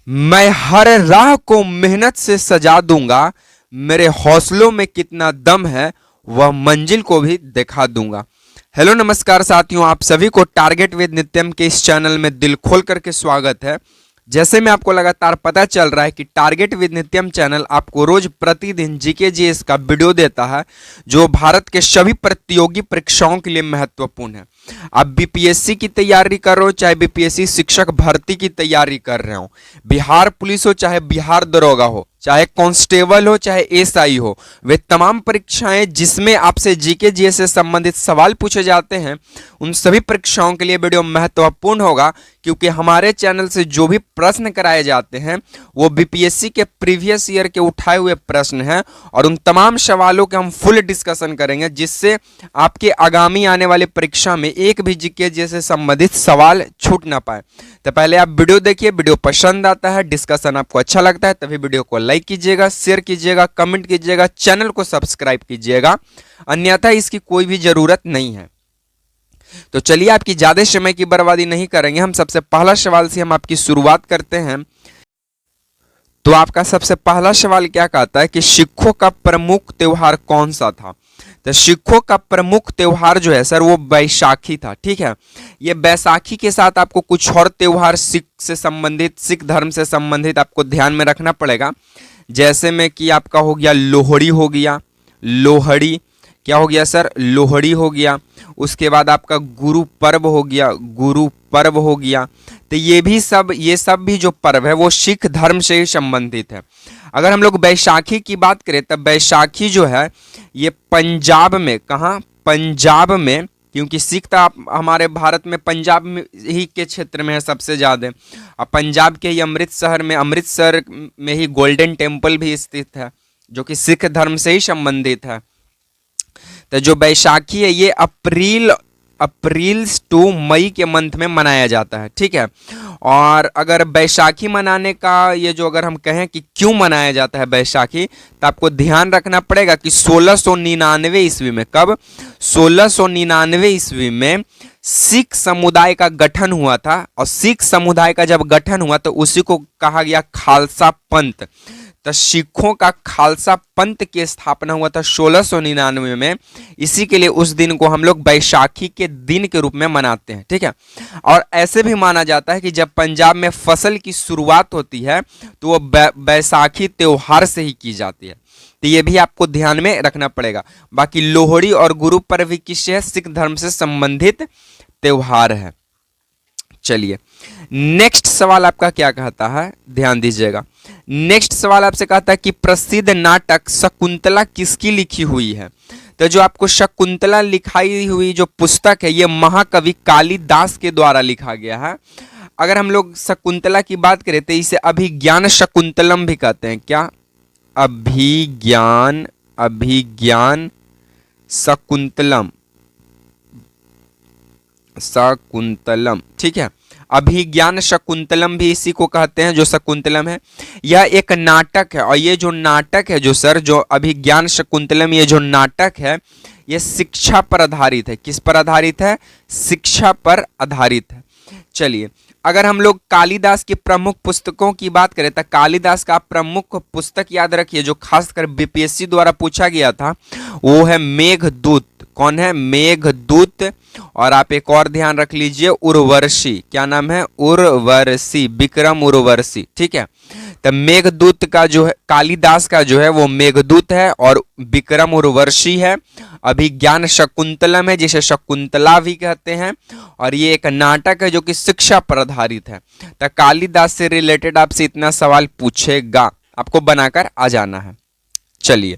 मैं हर राह को मेहनत से सजा दूंगा, मेरे हौसलों में कितना दम है वह मंजिल को भी दिखा दूंगा। हेलो नमस्कार साथियों, आप सभी को टारगेट विद नित्यम के इस चैनल में दिल खोल करके स्वागत है। जैसे में आपको लगातार पता चल रहा है कि टारगेट विद नित्यम चैनल आपको रोज प्रतिदिन जीके जीएस का वीडियो देता है जो भारत के सभी प्रतियोगी परीक्षाओं के लिए महत्वपूर्ण है। आप बीपीएससी की तैयारी कर रहे हो, चाहे बीपीएससी शिक्षक भर्ती की तैयारी कर रहे हो, बिहार पुलिस हो चाहे बिहार दरोगा हो, चाहे कांस्टेबल हो चाहे एसआई हो, वे तमाम परीक्षाएं जिसमें आपसे जीके जीएस से संबंधित सवाल पूछे जाते हैं, उन सभी परीक्षाओं के लिए वीडियो महत्वपूर्ण होगा। क्योंकि हमारे चैनल से जो भी प्रश्न कराए जाते हैं वो बीपीएससी के प्रीवियस ईयर के उठाए हुए प्रश्न हैं और उन तमाम सवालों के हम फुल डिस्कशन करेंगे, जिससे आपके आगामी आने वाले परीक्षा में एक भी जीके जैसे संबंधित सवाल छूट ना पाए। तो पहले आप वीडियो देखिए, वीडियो पसंद आता है, डिस्कशन आपको अच्छा लगता है तभी वीडियो को लाइक कीजिएगा, शेयर कीजिएगा, कमेंट कीजिएगा, चैनल को सब्सक्राइब कीजिएगा, अन्यथा इसकी कोई भी जरूरत नहीं है। तो चलिए आपकी ज्यादा समय की बर्बादी नहीं करेंगे, हम सबसे पहला सवाल से हम आपकी शुरुआत करते हैं। तो आपका सबसे पहला सवाल क्या कहता है कि सिखों का प्रमुख त्योहार कौन सा था? तो सिखों का प्रमुख त्योहार जो है सर वो बैसाखी था। ठीक है, ये बैसाखी के साथ आपको कुछ और त्योहार सिख से संबंधित, सिख धर्म से संबंधित आपको ध्यान में रखना पड़ेगा। जैसे में कि आपका हो गया लोहड़ी, हो गया लोहड़ी, क्या हो गया सर, लोहड़ी हो गया। उसके बाद आपका गुरु पर्व हो गया, गुरु पर्व हो गया। तो ये सब भी जो पर्व है वो सिख धर्म से ही संबंधित है। अगर हम लोग बैसाखी की बात करें तब बैसाखी जो है ये पंजाब में, कहाँ, पंजाब में, क्योंकि सिख तो हमारे भारत में पंजाब में ही के क्षेत्र में है सबसे ज़्यादा। और पंजाब के ही अमृतसर में ही गोल्डन टेम्पल भी स्थित है जो कि सिख धर्म से ही संबंधित है। तो जो बैसाखी है ये अप्रैल टू मई के मंथ में मनाया जाता है। ठीक है, और अगर बैसाखी मनाने का ये जो अगर हम कहें कि क्यों मनाया जाता है बैसाखी, तो आपको ध्यान रखना पड़ेगा कि 1699 ईस्वी में, कब, 1699 ईस्वी में सिख समुदाय का गठन हुआ था। और सिख समुदाय का जब गठन हुआ तो उसी को कहा गया खालसा पंथ। तो सिखों का खालसा पंथ की स्थापना हुआ था 1699 में। इसी के लिए उस दिन को हम लोग बैसाखी के दिन के रूप में मनाते हैं। ठीक है, और ऐसे भी माना जाता है कि जब पंजाब में फसल की शुरुआत होती है तो वो बैसाखी त्योहार से ही की जाती है। तो ये भी आपको ध्यान में रखना पड़ेगा। बाकी लोहड़ी और गुरु पर्व किससे है? सिख धर्म से संबंधित त्योहार है। चलिए नेक्स्ट सवाल आपका क्या कहता है, ध्यान दीजिएगा। नेक्स्ट सवाल आपसे कहता है कि प्रसिद्ध नाटक शकुंतला किसकी लिखी हुई है? तो जो आपको शकुंतला लिखाई हुई जो पुस्तक है ये महाकवि कालिदास के द्वारा लिखा गया है। अगर हम लोग शकुंतला की बात करें तो इसे अभिज्ञान शकुंतलम भी कहते हैं। क्या? अभिज्ञान शकुंतलम। ठीक है, अभिज्ञान शकुंतलम भी इसी को कहते हैं जो शकुंतलम है। यह एक नाटक है और ये जो नाटक है जो सर, जो अभिज्ञान शकुंतलम, ये जो नाटक है ये शिक्षा पर आधारित है। किस पर आधारित है? शिक्षा पर आधारित है। चलिए अगर हम लोग कालिदास की प्रमुख पुस्तकों की बात करें तो कालिदास का प्रमुख पुस्तक याद रखिए जो खासकर बीपीएससी द्वारा पूछा गया था वो है मेघदूत। कौन है? मेघदूत। और आप एक और ध्यान रख लीजिए, उर्वशी। क्या नाम है? उर्वशी, विक्रम उर्वशी। ठीक है, तो मेघदूत का जो है, कालिदास का जो है वो मेघदूत है और विक्रम उर्वशी है। अभिज्ञान शकुंतलम है जिसे शकुंतला भी कहते हैं और ये एक नाटक है जो कि शिक्षा पर आधारित है। तो कालिदास से रिलेटेड आपसे इतना सवाल पूछेगा, आपको बनाकर आ जाना है। चलिए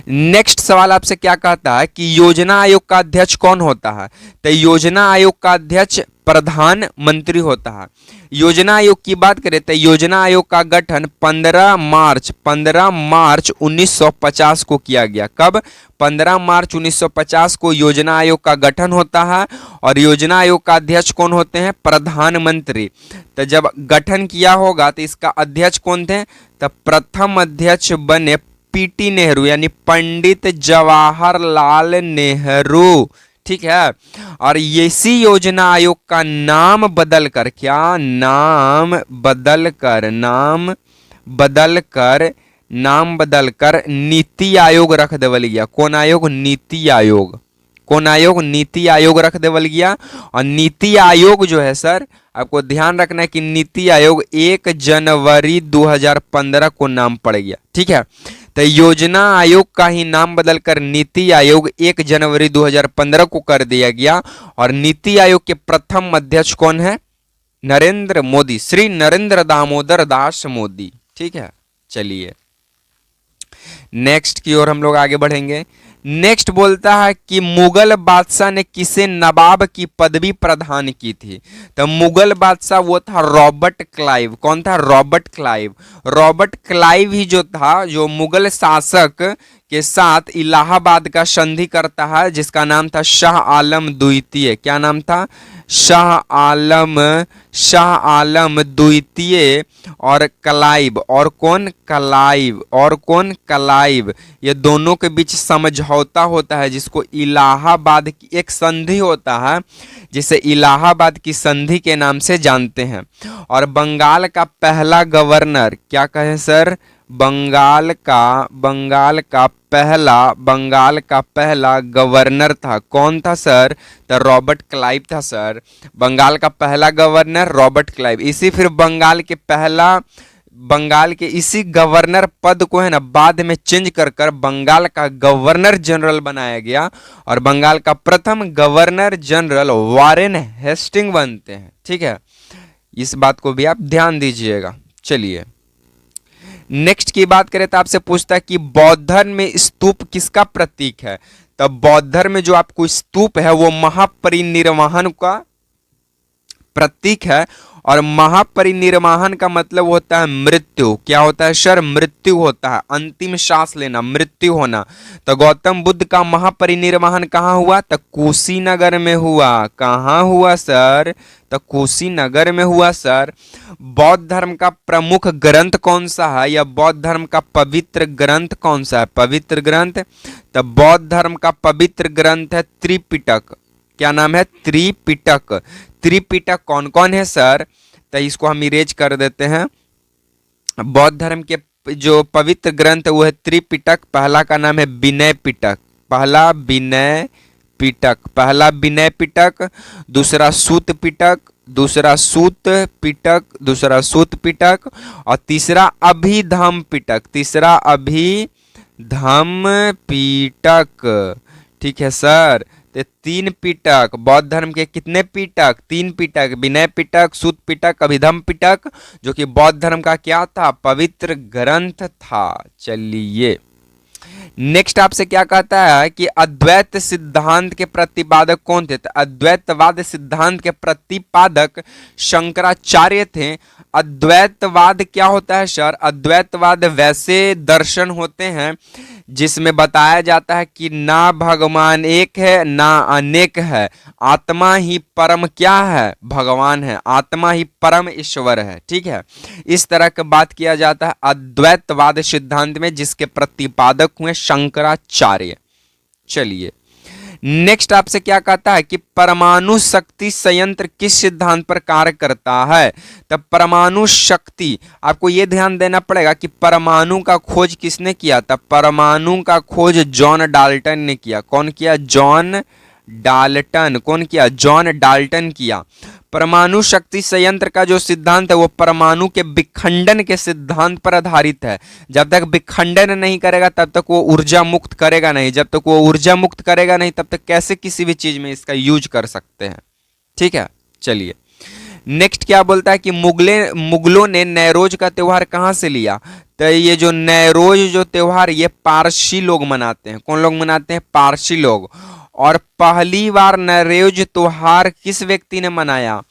नेक्स्ट सवाल आपसे क्या कहता है कि योजना आयोग का अध्यक्ष कौन होता है? तो योजना आयोग का अध्यक्ष प्रधानमंत्री होता है। योजना आयोग की बात करें तो योजना आयोग का गठन 15 मार्च 1950 को किया गया। कब? 15 मार्च 1950 को योजना आयोग का गठन होता है और योजना आयोग का अध्यक्ष कौन होते हैं? प्रधानमंत्री। तो जब गठन किया होगा तो इसका अध्यक्ष कौन थे? तो प्रथम अध्यक्ष बने पीटी नेहरू यानी पंडित जवाहरलाल नेहरू। ठीक है। और इसी योजना आयोग का नाम बदल कर, क्या नाम बदल कर नीति आयोग रख देवल गया। कौन आयोग? नीति आयोग। कौन आयोग? नीति आयोग रख देवल गया। और नीति आयोग जो है सर, आपको ध्यान रखना है कि नीति आयोग 1 जनवरी 2015 को नाम पड़ गया। ठीक है, तो योजना आयोग का ही नाम बदलकर नीति आयोग 1 जनवरी 2015 को कर दिया गया। और नीति आयोग के प्रथम अध्यक्ष कौन है? नरेंद्र मोदी, श्री नरेंद्र दामोदर दास मोदी। ठीक है, चलिए नेक्स्ट की ओर हम लोग आगे बढ़ेंगे। नेक्स्ट बोलता है कि मुगल बादशाह ने किसे नवाब की पदवी प्रदान की थी? तो मुगल बादशाह वो था रॉबर्ट क्लाइव। कौन था? Robert Clive. रॉबर्ट क्लाइव ही जो था, जो मुगल शासक के साथ इलाहाबाद का संधि करता है, जिसका नाम था शाह आलम द्वितीय। क्या नाम था? शाह आलम द्वितीय और क्लाइव। और कौन? क्लाइव। ये दोनों के बीच समझौता होता है, जिसको इलाहाबाद की एक संधि होता है, जिसे इलाहाबाद की संधि के नाम से जानते हैं। और बंगाल का पहला गवर्नर, क्या कहें सर? बंगाल का पहला गवर्नर था। कौन था सर? तो रॉबर्ट क्लाइव था सर। बंगाल का पहला गवर्नर रॉबर्ट क्लाइव। इसी फिर बंगाल के इसी गवर्नर पद को है ना बाद में चेंज कर बंगाल का गवर्नर जनरल बनाया गया। और बंगाल का प्रथम गवर्नर जनरल वारेन हेस्टिंग बनते हैं। ठीक है, इस बात को भी आप ध्यान दीजिएगा। चलिए नेक्स्ट की बात करें तो आपसे पूछता है कि बौद्ध धर्म में स्तूप किसका प्रतीक है? तो बौद्ध धर्म में जो आपको स्तूप है वो महापरिनिर्वाण का प्रतीक है। और महापरिनिर्वाण का मतलब होता है मृत्यु। क्या होता है सर? मृत्यु होता है, अंतिम सांस लेना, मृत्यु होना। तो गौतम बुद्ध का महापरिनिर्वाण कहाँ हुआ? तो कुशीनगर में हुआ। कहाँ हुआ सर? तो कुशीनगर में हुआ सर। बौद्ध धर्म का प्रमुख ग्रंथ कौन सा है, या बौद्ध धर्म का पवित्र ग्रंथ कौन सा है? पवित्र ग्रंथ, तो बौद्ध धर्म का पवित्र ग्रंथ है त्रिपिटक। क्या नाम है? त्रिपिटक। त्रिपिटक कौन कौन है सर? तो इसको हम इरेज कर देते हैं। बौद्ध धर्म के जो पवित्र ग्रंथ है वो है त्रिपिटक। पहला का नाम है विनय पिटक। पहला विनय पिटक, दूसरा सूत पिटक, दूसरा सूत पिटक, और तीसरा अभिधम पिटक। ठीक है सर, तो 3 पिटक। बौद्ध धर्म के कितने पिटक? 3 पिटक, विनय पिटक, सूत पिटक, अभिधम पिटक, जो कि बौद्ध धर्म का क्या था? पवित्र ग्रंथ था। चलिए नेक्स्ट आपसे क्या कहता है कि अद्वैत सिद्धांत के प्रतिपादक कौन थे? तो अद्वैतवाद सिद्धांत के प्रतिपादक शंकराचार्य थे। अद्वैतवाद क्या होता है सर? अद्वैतवाद वैसे दर्शन होते हैं जिसमें बताया जाता है कि ना भगवान एक है ना अनेक है, आत्मा ही परम क्या है? भगवान है। आत्मा ही परम ईश्वर है। ठीक है, इस तरह की बात किया जाता है अद्वैतवाद सिद्धांत में, जिसके प्रतिपादक हुए शंकराचार्य। चलिए नेक्स्ट आपसे क्या कहता है कि परमाणु शक्ति संयंत्र किस सिद्धांत पर कार्य करता है? तब परमाणु शक्ति, आपको यह ध्यान देना पड़ेगा कि परमाणु का खोज किसने किया था? परमाणु का खोज जॉन डाल्टन ने किया। कौन किया? John Dalton. कौन किया? जॉन डाल्टन किया। परमाणु शक्ति संयंत्र का जो सिद्धांत है वो परमाणु के विखंडन के सिद्धांत पर आधारित है। जब तक विखंडन नहीं करेगा तब तक वो ऊर्जा मुक्त करेगा नहीं। जब तक वो ऊर्जा मुक्त करेगा नहीं तब तक कैसे किसी भी चीज में इसका यूज कर सकते हैं। ठीक है, चलिए नेक्स्ट क्या बोलता है कि मुगलों ने नैरोज का त्योहार कहां से लिया? तो ये जो नैरोज जो त्योहार ये पारसी लोग मनाते हैं। कौन लोग मनाते हैं? पारसी लोग। और पहली बार नैरोज त्योहार किस व्यक्ति ने मनाया?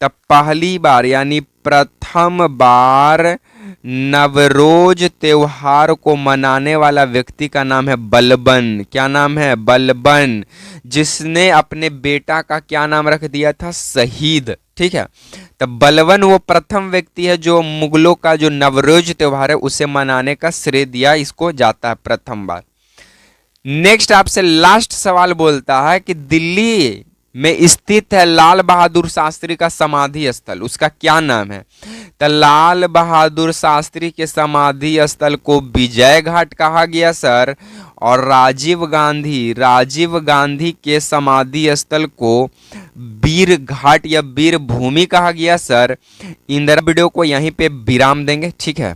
तब पहली बार यानी प्रथम बार नवरोज त्योहार को मनाने वाला व्यक्ति का नाम है बलबन। क्या नाम है? बलबन, जिसने अपने बेटा का क्या नाम रख दिया था? शहीद। ठीक है, तो बलबन वो प्रथम व्यक्ति है जो मुगलों का जो नवरोज त्योहार है उसे मनाने का श्रेय दिया, इसको जाता है प्रथम बार। नेक्स्ट आपसे लास्ट सवाल बोलता है कि दिल्ली में स्थित है लाल बहादुर शास्त्री का समाधि स्थल, उसका क्या नाम है? तो लाल बहादुर शास्त्री के समाधि स्थल को विजय घाट कहा गया सर, और राजीव गांधी के समाधि स्थल को वीर घाट या वीर भूमि कहा गया सर। इंदिरा वीडियो को यहीं पे विराम देंगे, ठीक है।